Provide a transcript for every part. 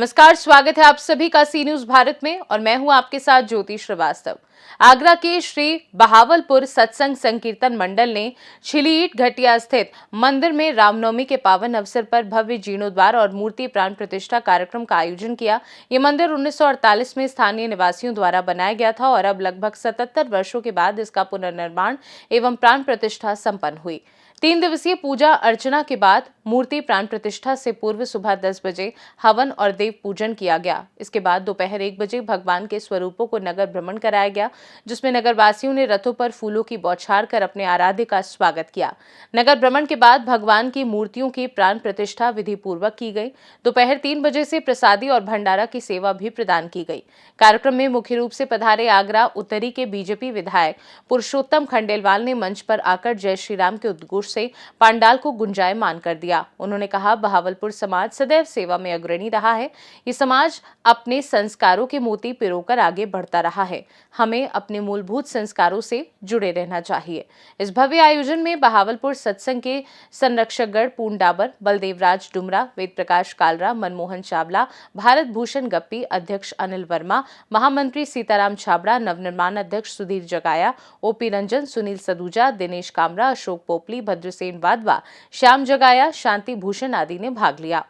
नमस्कार, स्वागत है आप सभी का सी न्यूज भारत में और मैं हूं आपके साथ ज्योति श्रीवास्तव। आगरा के श्री बहावलपुर सत्संग संकीर्तन मंडल ने छिलीट घटिया स्थित मंदिर में रामनवमी के पावन अवसर पर भव्य जीर्णोद्वार और मूर्ति प्राण प्रतिष्ठा कार्यक्रम का आयोजन किया। ये मंदिर 1948 में स्थानीय निवासियों द्वारा बनाया गया था और अब लगभग 77 वर्षों के बाद इसका पुनर्निर्माण एवं प्राण प्रतिष्ठा संपन्न हुई। 3 दिवसीय पूजा अर्चना के बाद मूर्ति प्राण प्रतिष्ठा से पूर्व सुबह 10 बजे हवन और देव पूजन किया गया। इसके बाद दोपहर 1 बजे भगवान के स्वरूपों को नगर भ्रमण कराया गया, जिसमें नगरवासियों ने रथों पर फूलों की बौछार कर अपने आराध्य का स्वागत किया। नगर भ्रमण के बाद भगवान की मूर्तियों की प्राण प्रतिष्ठा विधि पूर्वक की गई। दोपहर 3 बजे से प्रसादी और भंडारा की सेवा भी प्रदान की गई। कार्यक्रम में मुख्य रूप से पधारे आगरा उत्तरी के बीजेपी विधायक पुरुषोत्तम खंडेलवाल ने मंच पर आकर जय श्री राम के उद्घोष से पंडाल को गुंजायमान कर दिया। उन्होंने कहा, बहावलपुर समाज सदैव सेवा में अग्रणी रहा है। ये समाज अपने संस्कारों के मोती पिरोकर आगे बढ़ता रहा है। हमें अपने मूलभूत संस्कारों से जुड़े रहना चाहिए। इस भव्य आयोजन में बहावलपुर सत्संग के संरक्षकगण पूर्ण डाबर, बलदेवराज डुमरा, वेद प्रकाश कालरा, मनमोहन चावला, भारत भूषण गप्पी, अध्यक्ष अनिल वर्मा, महामंत्री सीताराम छाबड़ा, नवनिर्माण अध्यक्ष सुधीर जगाया, ओपी रंजन, सुनील सदूजा, दिनेश कामरा, अशोक पोपली, भद्रसेन वाधवा, श्याम जगाया, शांति भूषण आदि ने भाग लिया।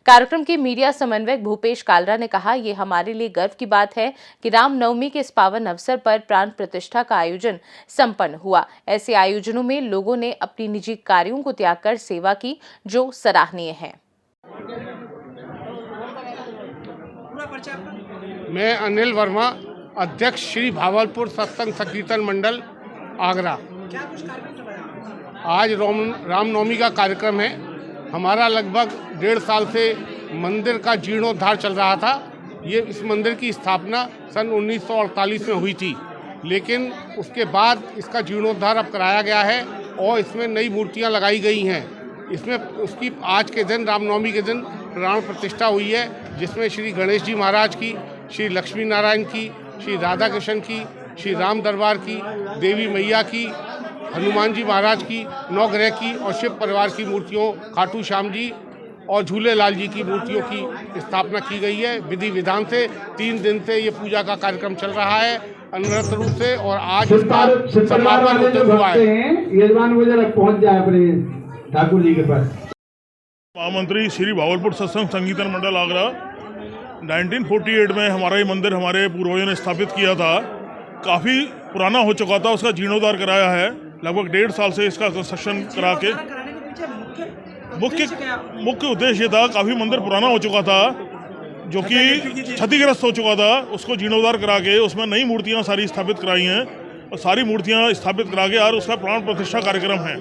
कार्यक्रम के मीडिया समन्वयक भूपेश कालरा ने कहा, ये हमारे लिए गर्व की बात है कि रामनवमी के इस पावन अवसर पर प्राण प्रतिष्ठा का आयोजन संपन्न हुआ। ऐसे आयोजनों में लोगों ने अपनी निजी कार्यों को त्याग कर सेवा की, जो सराहनीय है। मैं अनिल वर्मा, अध्यक्ष श्री भावलपुर सत्संग संकीर्तन मंडल आगरा। आज रामनवमी का कार्यक्रम है। हमारा लगभग 1.5 साल से मंदिर का जीर्णोद्धार चल रहा था। इस मंदिर की स्थापना सन 1948 में हुई थी, लेकिन उसके बाद इसका जीर्णोद्धार अब कराया गया है और इसमें नई मूर्तियां लगाई गई हैं। इसमें उसकी आज के दिन रामनवमी के दिन प्राण प्रतिष्ठा हुई है, जिसमें श्री गणेश जी महाराज की, श्री लक्ष्मी नारायण की, श्री राधा कृष्ण की, श्री राम दरबार की, देवी मैया की, हनुमान जी महाराज की, नवग्रह की और शिव परिवार की मूर्तियों, खाटू श्याम जी और झूलेलाल जी की मूर्तियों की स्थापना की गई है। विधि विधान से 3 दिन से ये पूजा का कार्यक्रम चल रहा है अनवरत रूप से, और आज इसका समापन होते हुआ है। यजमान वो जरा पहुंच जाए अपने ठाकुर जी के पास। महामंत्री श्री भावलपुर सत्संग संकीर्तन मंडल आगरा 1948 में हमारा ये मंदिर हमारे पूर्वजों ने स्थापित किया था। काफ़ी पुराना हो चुका था, उसका जीर्णोद्धार कराया है। लगभग 1.5 साल से इसका कंस्ट्रक्शन करा के मुख्य उद्देश्य था, काफ़ी मंदिर पुराना हो चुका था जो कि क्षतिग्रस्त हो चुका था। उसको जीर्णोद्धार करा के उसमें नई मूर्तियां सारी स्थापित कराई हैं और सारी मूर्तियां स्थापित करा के और उसका प्राण प्रतिष्ठा कार्यक्रम है।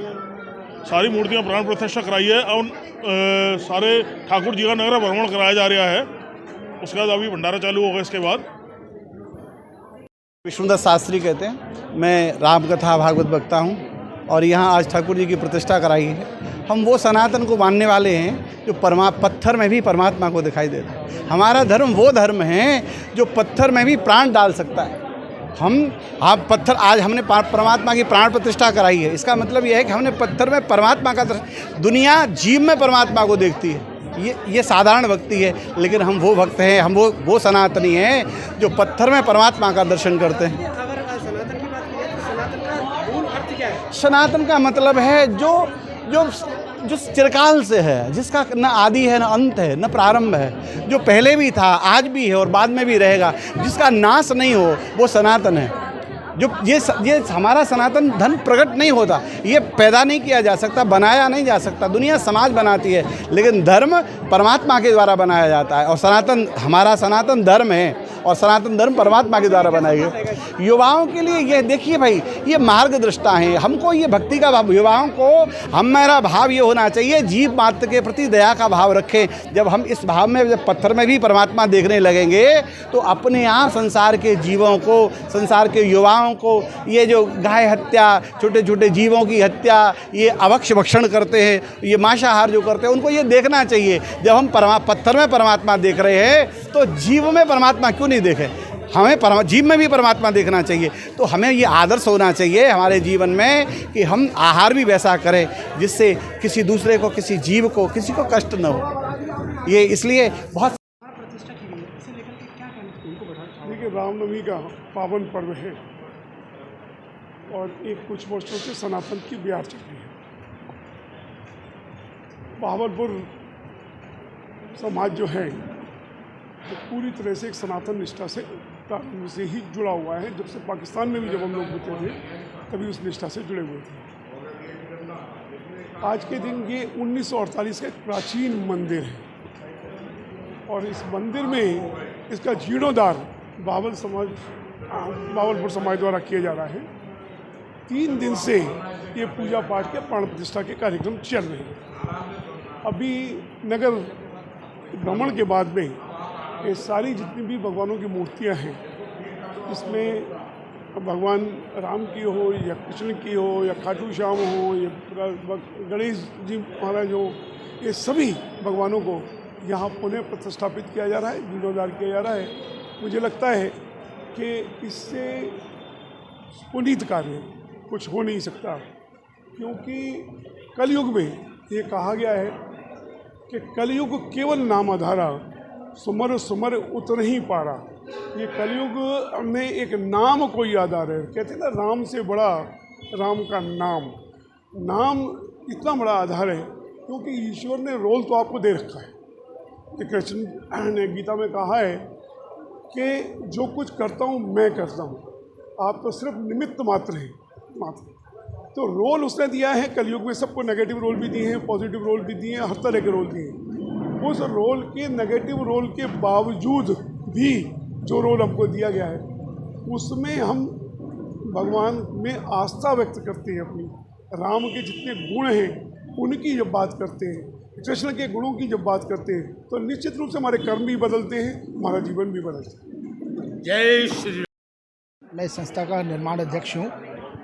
सारी मूर्तियां प्राण प्रतिष्ठा कराई है और सारे ठाकुर जी का नगर भ्रमण कराया जा रहा है। उसके बाद अभी भंडारा चालू होगा। इसके बाद विष्णुदास शास्त्री कहते हैं, मैं रामकथा भागवत वक्ता हूँ और यहाँ आज ठाकुर जी की प्रतिष्ठा कराई है। हम वो सनातन को मानने वाले हैं जो पत्थर में भी परमात्मा को दिखाई देता है। हमारा धर्म वो धर्म है जो पत्थर में भी प्राण डाल सकता है। आप पत्थर, आज हमने परमात्मा की प्राण प्रतिष्ठा कराई है। इसका मतलब यह है कि हमने पत्थर में परमात्मा का दर्शन, दुनिया जीव में परमात्मा को देखती है। ये साधारण भक्ति है, लेकिन हम वो भक्त हैं, हम वो सनातनी हैं जो पत्थर में परमात्मा का दर्शन करते हैं। अगर सनातन की बात करें तो सनातन का मूल अर्थ क्या है? सनातन का मतलब है जो चिरकाल से है, जिसका न आदि है, न अंत है, न प्रारंभ है, जो पहले भी था, आज भी है और बाद में भी रहेगा, जिसका नाश नहीं हो, वो सनातन है। जो ये हमारा सनातन धन प्रकट नहीं होता, ये पैदा नहीं किया जा सकता, बनाया नहीं जा सकता। दुनिया समाज बनाती है, लेकिन धर्म परमात्मा के द्वारा बनाया जाता है और हमारा सनातन धर्म है और सनातन धर्म परमात्मा के द्वारा बनाए गए। युवाओं के लिए ये देखिए भाई, ये मार्गदृष्टा हैं। हमको ये भक्ति का भाव, युवाओं को मेरा भाव ये होना चाहिए, जीव मात्र के प्रति दया का भाव रखें। जब हम इस भाव में, जब पत्थर में भी परमात्मा देखने लगेंगे, तो अपने आप संसार के जीवों को, संसार के युवाओं को, ये जो गाय हत्या, छोटे छोटे जीवों की हत्या, ये अभक्ष्य भक्षण करते हैं, ये मांसाहार जो करते हैं, उनको ये देखना चाहिए। जब हम पत्थर में परमात्मा देख रहे हैं, तो जीव में परमात्मा क्यों नहीं देखें? हमें जीव में भी परमात्मा देखना चाहिए। तो हमें ये आदर्श होना चाहिए हमारे जीवन में कि हम आहार भी वैसा करें जिससे किसी दूसरे को, किसी जीव को, किसी को कष्ट न हो। ये इसलिए बहुत रामनवमी का पावन पर्व है और एक कुछ वर्षों से सनातन की बिहार चल रही है। बहावलपुर समाज जो है वो पूरी तरह से एक सनातन निष्ठा से प्रारंभ से ही जुड़ा हुआ है। जब से पाकिस्तान में भी जब हम लोग होते थे तभी उस निष्ठा से जुड़े हुए थे। आज के दिन ये 1948 का एक प्राचीन मंदिर है और इस मंदिर में इसका जीर्णोद्धार बहावलपुर समाज द्वारा किया जा रहा है। 3 दिन से ये पूजा पाठ के प्राण प्रतिष्ठा के कार्यक्रम चल रहे हैं। अभी नगर भ्रमण के बाद में ये सारी जितनी भी भगवानों की मूर्तियां हैं, इसमें भगवान राम की हो या कृष्ण की हो या खाटू श्याम हो या गणेश जी महाराज हो, ये सभी भगवानों को यहाँ पुनः प्रतिष्ठापित किया जा रहा है, जीर्णोद्धार किया जा रहा है। मुझे लगता है कि इससे पुनीत कार्य कुछ हो नहीं सकता, क्योंकि कलयुग में ये कहा गया है कि कलयुग केवल नाम आधारा, सुमर सुमर उतर ही पारा। ये कलयुग में एक नाम कोई आधार है। कहते हैं ना, राम से बड़ा राम का नाम। नाम इतना बड़ा आधार है क्योंकि ईश्वर ने रोल तो आपको दे रखा है कि कृष्ण ने गीता में कहा है कि जो कुछ करता हूँ मैं करता हूँ, आप तो सिर्फ निमित्त मात्र हैं मात्र। तो रोल उसने दिया है कलयुग में, सबको नेगेटिव रोल भी दिए हैं, पॉजिटिव रोल भी दिए हैं, हर तरह के रोल दिए हैं। उस रोल के नेगेटिव रोल के बावजूद भी जो रोल हमको दिया गया है उसमें हम भगवान में आस्था व्यक्त करते हैं। अपनी राम के जितने गुण हैं उनकी जब बात करते हैं, कृष्ण के गुणों की जब बात करते हैं, तो निश्चित रूप से हमारे कर्म भी बदलते हैं, हमारा जीवन भी बदलता है। जय श्री। मैं इस संस्था का निर्माण अध्यक्ष हूँ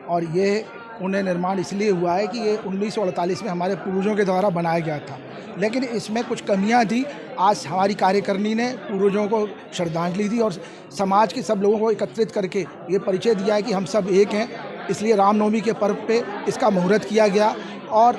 और ये पुण्य निर्माण इसलिए हुआ है कि ये 1948 में हमारे पूर्वजों के द्वारा बनाया गया था, लेकिन इसमें कुछ कमियां थी। आज हमारी कार्यकारिणी ने पूर्वजों को श्रद्धांजलि दी और समाज के सब लोगों को एकत्रित करके ये परिचय दिया है कि हम सब एक हैं। इसलिए रामनवमी के पर्व पे इसका मुहूर्त किया गया और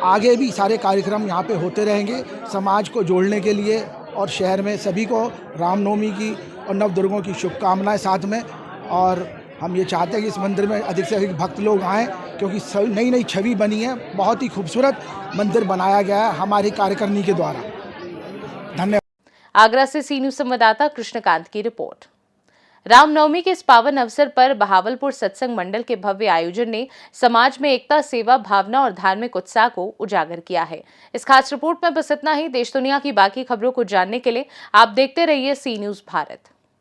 आगे भी सारे कार्यक्रम यहाँ पे होते रहेंगे समाज को जोड़ने के लिए। और शहर में सभी को रामनवमी की और नवदुर्गों की शुभकामनाएं साथ में। और हम ये चाहते हैं कि इस मंदिर में अधिक से अधिक भक्त लोग आएँ, क्योंकि नई नई छवि बनी है, बहुत ही खूबसूरत मंदिर बनाया गया है हमारी कार्यकारिणी के द्वारा। धन्यवाद। आगरा से सी न्यूज़ संवाददाता कृष्णकांत की रिपोर्ट। रामनवमी के इस पावन अवसर पर बहावलपुर सत्संग मंडल के भव्य आयोजन ने समाज में एकता, सेवा भावना और धार्मिक उत्साह को उजागर किया है। इस खास रिपोर्ट में बस इतना ही। देश दुनिया की बाकी खबरों को जानने के लिए आप देखते रहिए सी न्यूज़ भारत।